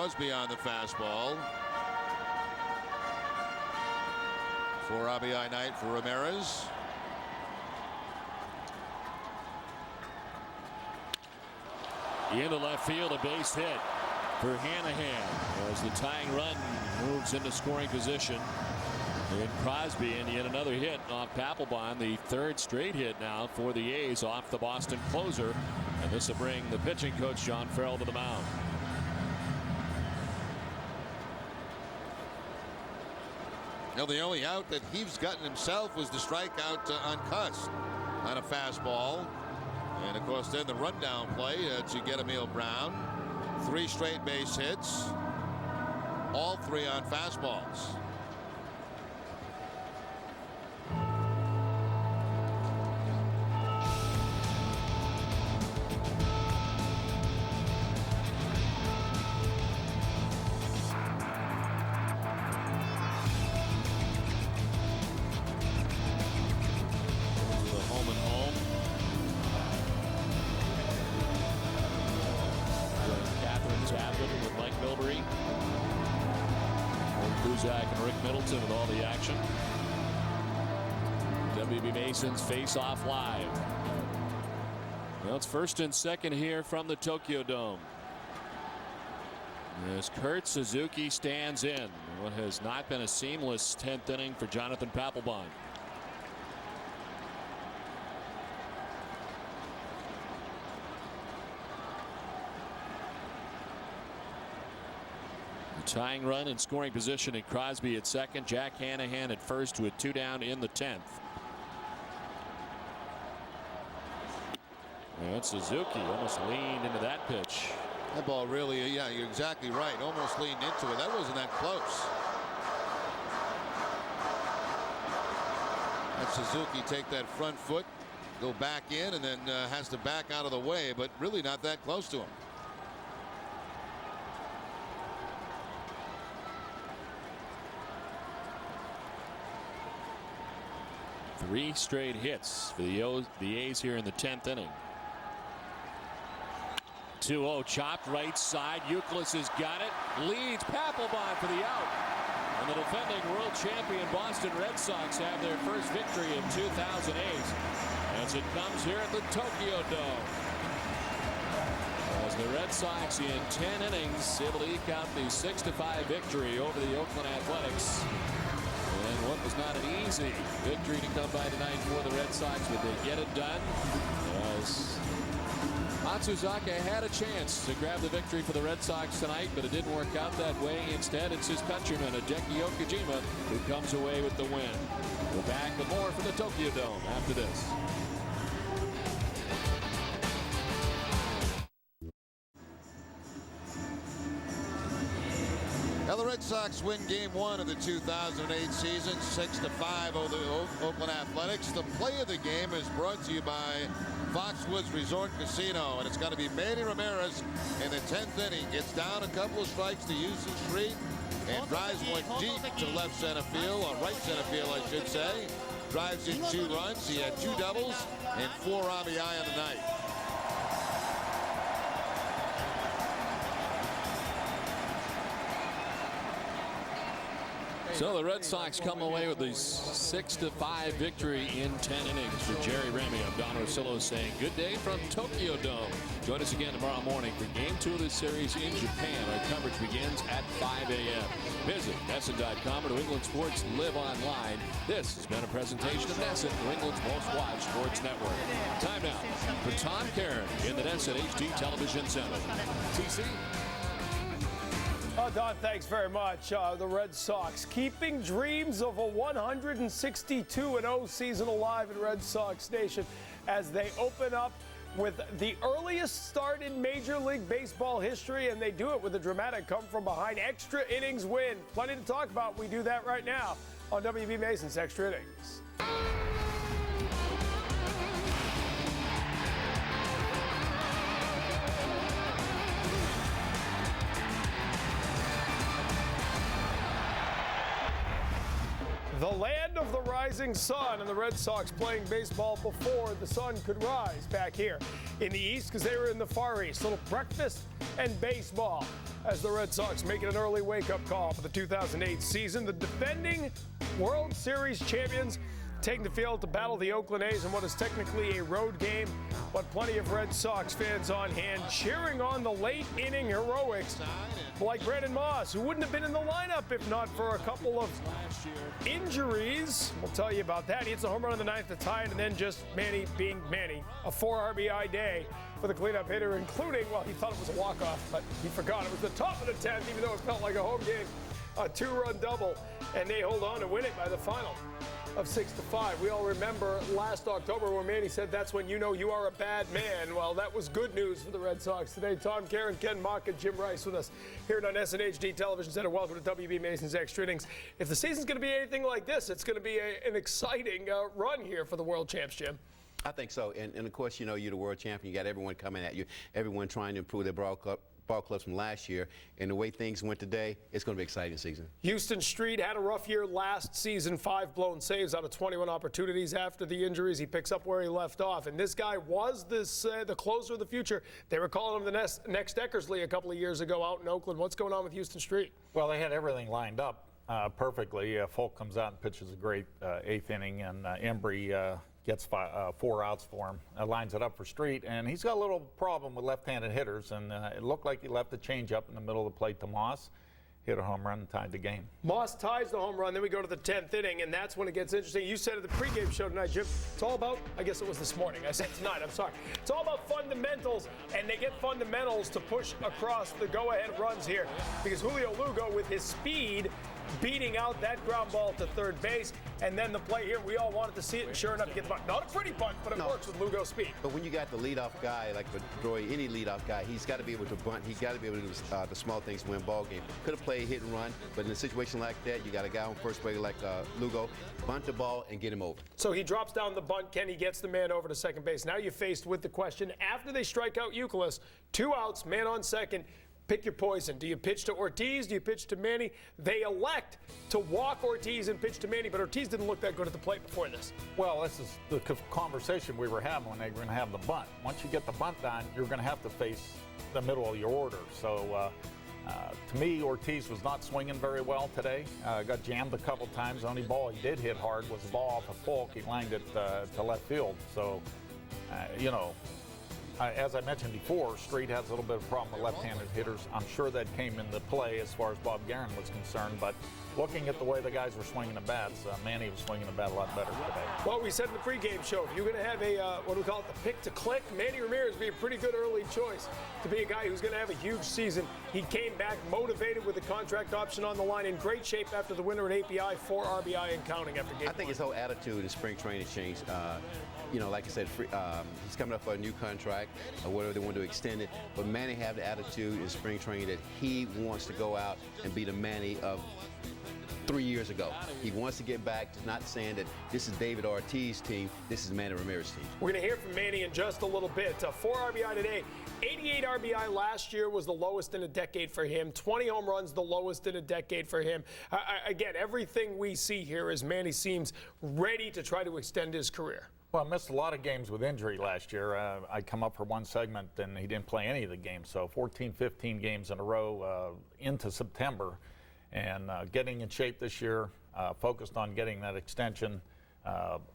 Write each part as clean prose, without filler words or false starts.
Crosby on the fastball. For RBI night for Ramirez. Into left field, a base hit for Hanahan as the tying run moves into scoring position. And Crosby, and yet another hit off Papelbon, the third straight hit now for the A's off the Boston closer. And this will bring the pitching coach John Farrell to the mound. Now the only out that he's gotten himself was the strikeout on Cuss on a fastball. And of course then the rundown play to get Emil Brown. 3 straight base hits. All 3 on fastballs. And Rick Middleton with all the action. WB Mason's face-off live. Well, it's first and second here from the Tokyo Dome. As Kurt Suzuki stands in what has not been a seamless 10th inning for Jonathan Papelbon. Tying run in scoring position at Crosby at second. Jack Hanahan at first with 2 down in the 10th. And Suzuki almost leaned into that pitch. That ball really, yeah, you're exactly right. Almost leaned into it. That wasn't that close. Let Suzuki take that front foot, go back in, and then has to back out of the way, but really not that close to him. 3 straight hits for the A's here in the 10th inning. 2-0 chopped right side. Youkilis has got it. Leads Papelbon for the out. And the defending world champion Boston Red Sox have their first victory in 2008 as it comes here at the Tokyo Dome. As the Red Sox in 10 innings able to eke out the 6-5 victory over the Oakland Athletics. And what was not an easy victory to come by tonight for the Red Sox, but they get it done. As Matsuzaka had a chance to grab the victory for the Red Sox tonight, but it didn't work out that way. Instead, it's his countryman, Hideki Okajima, who comes away with the win. We're back with more from the Tokyo Dome after this. Now the Red Sox win Game 1 of the 2008 season, 6-5 over the Oakland Athletics. The play of the game is brought to you by Foxwoods Resort Casino, and it's going to be Manny Ramirez in the 10th inning. Gets down a couple of strikes to Houston Street and drives one deep to left center field, or right center field, I should say. Drives in 2 runs. He had 2 doubles and 4 RBI on the night. So the Red Sox come away with a 6-5 victory in 10 innings for Jerry Remy. I'm Don Rosillo saying good day from Tokyo Dome. Join us again tomorrow morning for Game 2 of this series in Japan. Our coverage begins at 5 a.m. Visit NESN.com or New England Sports Live Online. This has been a presentation of NESN, New England's most watched sports network. Time now for Tom Karen in the NESN HD Television Center. TC? Don, thanks very much. The Red Sox keeping dreams of a 162-0 season alive in Red Sox Nation as they open up with the earliest start in Major League Baseball history, and they do it with a dramatic come-from-behind extra innings win. Plenty to talk about. We do that right now on WB Mason's Extra Innings. The land of the rising sun, and the Red Sox playing baseball before the sun could rise back here in the East because they were in the Far East. Little breakfast and baseball as the Red Sox making an early wake-up call for the 2008 season. The defending World Series champions taking the field to battle the Oakland A's in what is technically a road game, but plenty of Red Sox fans on hand cheering on the late inning heroics like Brandon Moss, who wouldn't have been in the lineup if not for a couple of injuries. We'll tell you about that. He hits a home run in the ninth to tie it, and then just Manny being Manny, a 4 RBI day for the cleanup hitter, including, well, he thought it was a walk-off, but he forgot it was the top of the 10th, even though it felt like a home game. A 2-run double, and they hold on to win it by the final of 6-5. We all remember last October when Manny said that's when you know you are a bad man. Well, that was good news for the Red Sox today. Tom Karen, Ken Mock, and Jim Rice with us here on SNHD Television Center. Welcome to WB Mason's Extra Innings. If the season's going to be anything like this, it's going to be an exciting run here for the World Champs, Jim. I think so. And of course, you know, you're the world champion. You got everyone coming at you, everyone trying to improve their ball clubs from last year, and the way things went today, it's going to be an exciting season. Houston Street had a rough year last season, 5 blown saves out of 21 opportunities. After the injuries, he picks up where he left off, and this guy was the closer of the future. They were calling him the next Eckersley a couple of years ago out in Oakland. What's going on with Houston Street? Well, they had everything lined up perfectly. Folk comes out and pitches a great 8th inning, and Embry gets 4 outs for him, lines it up for Street, and he's got a little problem with left-handed hitters, and it looked like he left the changeup in the middle of the plate to Moss, hit a home run, and tied the game. Moss ties the home run, then we go to the 10th inning, and that's when it gets interesting. You said at the pregame show tonight, Jim, it's all about, I guess it was this morning, I said tonight, I'm sorry. It's all about fundamentals, and they get fundamentals to push across the go-ahead runs here, because Julio Lugo, with his speed, beating out that ground ball to third base, and then the play here, we all wanted to see it, and sure enough, get the bunt. Not a pretty bunt, but it works with Lugo's speed. But when you got the leadoff guy, like Pedroia, any leadoff guy, he's got to be able to bunt. He's got to be able to do the small things to win ball game. Could have played hit and run, but in a situation like that, you got a guy on first base like Lugo, bunt the ball and get him over. So he drops down the bunt. Kenny gets the man over to second base. Now you're faced with the question, after they strike out Youkilis, 2 outs, man on second, pick your poison. Do you pitch to Ortiz? Do you pitch to Manny? They elect to walk Ortiz and pitch to Manny, but Ortiz didn't look that good at the plate before this. Well, this is the conversation we were having when they were going to have the bunt. Once you get the bunt done, you're going to have to face the middle of your order. So to me, Ortiz was not swinging very well today. Got jammed a couple times. The only ball he did hit hard was the ball off of Folk. He lined it to left field. So, you know, as I mentioned before, Street has a little bit of a problem with left-handed hitters. I'm sure that came into play as far as Bob Guerin was concerned, but looking at the way the guys were swinging the bats, Manny was swinging the bat a lot better today. Well, we said in the pregame show, if you're going to have a, what do we call it, the pick to click, Manny Ramirez would be a pretty good early choice to be a guy who's going to have a huge season. He came back motivated with a contract option on the line, in great shape after the winner at API, 4 RBI and counting after game. I think his whole attitude in spring training changed. You know, like I said, he's coming up for a new contract or whatever they want to extend it. But Manny had the attitude in spring training that he wants to go out and be the Manny of 3 years ago. He wants to get back to not saying that this is David Ortiz's team, this is Manny Ramirez's team. We're going to hear from Manny in just a little bit. 4 RBI today. 88 RBI last year was the lowest in a decade for him. 20 home runs, the lowest in a decade for him. Again, everything we see here is Manny seems ready to try to extend his career. Well, I missed a lot of games with injury last year. I come up for one segment, and he didn't play any of the games. So 14, 15 games in a row into September. And getting in shape this year, focused on getting that extension.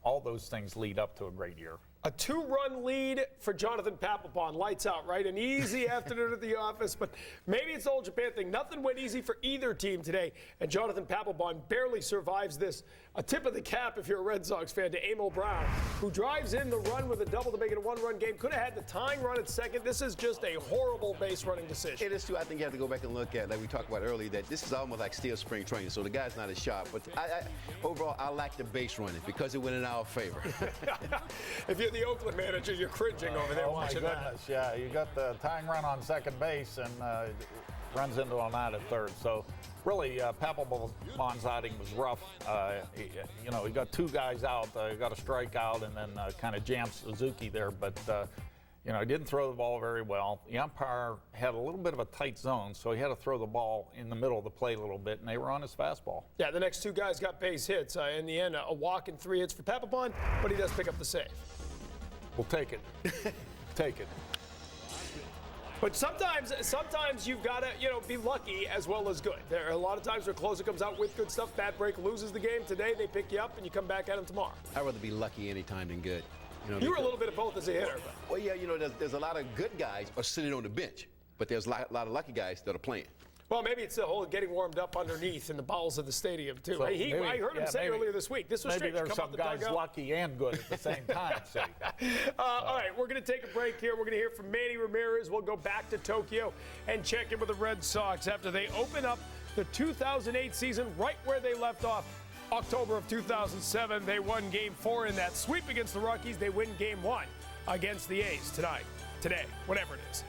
All those things lead up to a great year. A 2-run lead for Jonathan Papelbon. Lights out, right? An easy afternoon at the office, but maybe it's the old Japan thing. Nothing went easy for either team today, and Jonathan Papelbon barely survives this. A tip of the cap, if you're a Red Sox fan, to Emil Brown, who drives in the run with a double to make it a 1-run game. Could have had the tying run at second. This is just a horrible base running decision. It is too. I think you have to go back and look at, like we talked about earlier, that this is almost like still spring training, so the guy's not as sharp. But overall, I like the base running because it went in our favor. If you're the Oakland manager, you're cringing over there watching that. Yeah, you got the tying run on second base and runs into an out at third. So really, Papelbon's outing was rough. You know, he got 2 guys out. He got a strikeout and then kind of jammed Suzuki there. But You know, he didn't throw the ball very well. The umpire had a little bit of a tight zone, so he had to throw the ball in the middle of the plate a little bit, and they were on his fastball. Yeah, the next two guys got base hits. In the end, a walk and 3 hits for Papelbon, but he does pick up the save. We'll take it. Take it. But sometimes you've got to, be lucky as well as good. There are a lot of times where closer comes out with good stuff. Bad break loses the game. Today they pick you up and you come back at them tomorrow. I'd rather be lucky any time than good. You were a little bit of both as a hitter. But. Well, yeah, there's a lot of good guys are sitting on the bench, but there's a lot of lucky guys that are playing. Well, maybe it's the whole getting warmed up underneath in the bowels of the stadium, too. So I heard him say earlier this week. This was maybe strange. there's some guys lucky and good at the same time. All right, we're going to take a break here. We're going to hear from Manny Ramirez. We'll go back to Tokyo and check in with the Red Sox after they open up the 2008 season right where they left off. October of 2007, they won Game 4 in that sweep against the Rockies. They win Game 1 against the A's today, whatever it is.